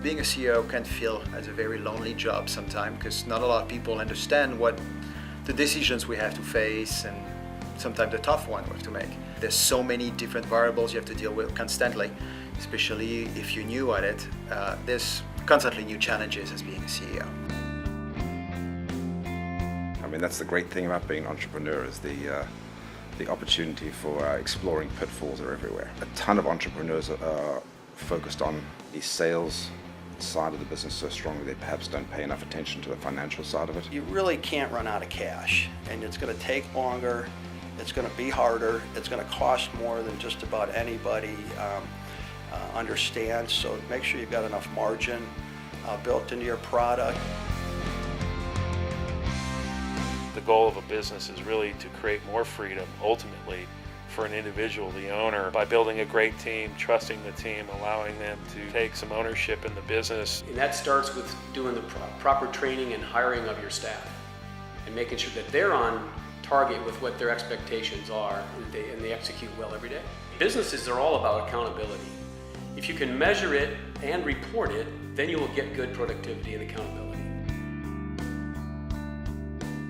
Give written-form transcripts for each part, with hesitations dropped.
Being a CEO can feel as a very lonely job sometimes because not a lot of people understand what the decisions we have to face and sometimes the tough one we have to make. There's so many different variables you have to deal with constantly, especially if you're new at it. There's constantly new challenges as being a CEO. I mean, that's the great thing about being an entrepreneur is the opportunity for exploring pitfalls are everywhere. A ton of entrepreneurs are focused on the sales side of the business so strongly they perhaps don't pay enough attention to the financial side of it. You really can't run out of cash, and it's going to take longer, it's going to be harder, it's going to cost more than just about anybody understands, so make sure you've got enough margin built into your product. The goal of a business is really to create more freedom, ultimately, for an individual, the owner, by building a great team, trusting the team, allowing them to take some ownership in the business. And that starts with doing the proper training and hiring of your staff and making sure that they're on target with what their expectations are and they execute well every day. Businesses are all about accountability. If you can measure it and report it, then you will get good productivity and accountability.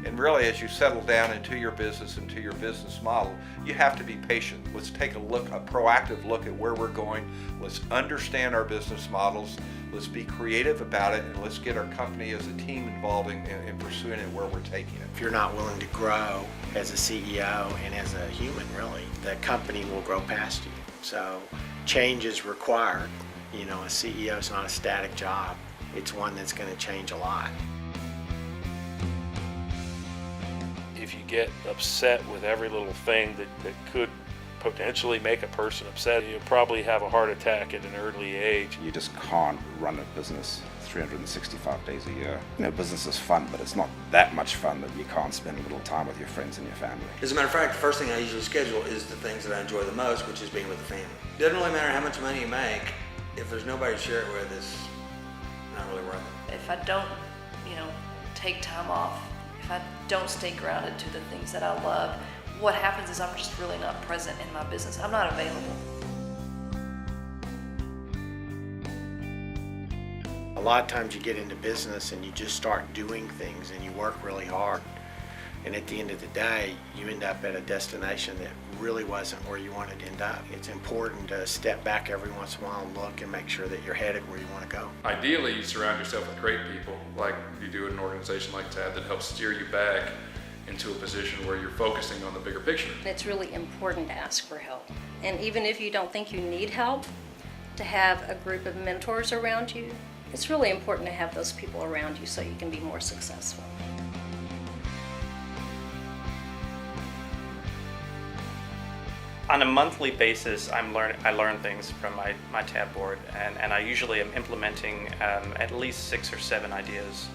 And really, as you settle down into your business, into your business model, you have to be patient. Let's take a proactive look at where we're going. Let's understand our business models. Let's be creative about it, and let's get our company as a team involved in pursuing it where we're taking it. If you're not willing to grow as a CEO and as a human, really, the company will grow past you. So change is required. You know, a CEO is not a static job. It's one that's going to change a lot. If you get upset with every little thing that could potentially make a person upset, you'll probably have a heart attack at an early age. You just can't run a business 365 days a year. You know, business is fun, but it's not that much fun that you can't spend a little time with your friends and your family. As a matter of fact, the first thing I usually schedule is the things that I enjoy the most, which is being with the family. It doesn't really matter how much money you make, if there's nobody to share it with, it's not really worth it. If I don't, take time off, if I don't stay grounded to the things that I love, what happens is I'm just really not present in my business. I'm not available. A lot of times you get into business and you just start doing things and you work really hard. And at the end of the day, you end up at a destination that really wasn't where you wanted to end up. It's important to step back every once in a while and look and make sure that you're headed where you want to go. Ideally, you surround yourself with great people, like you do at an organization like TAB, that helps steer you back into a position where you're focusing on the bigger picture. It's really important to ask for help. And even if you don't think you need help, to have a group of mentors around you, it's really important to have those people around you so you can be more successful. On a monthly basis, I learn things from my TAB board, and I usually am implementing at least 6 or 7 ideas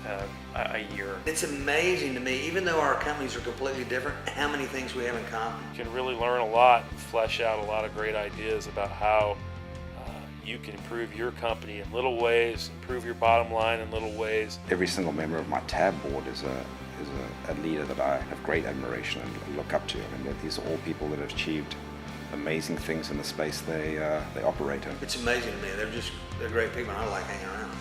a year. It's amazing to me, even though our companies are completely different, how many things we have in common. You can really learn a lot and flesh out a lot of great ideas about how you can improve your company in little ways, improve your bottom line in little ways. Every single member of my TAB board is a leader that I have great admiration and look up to. I mean, these are all people that have achieved amazing things in the space they operate in. It's amazing to me. They're great people and I like hanging around,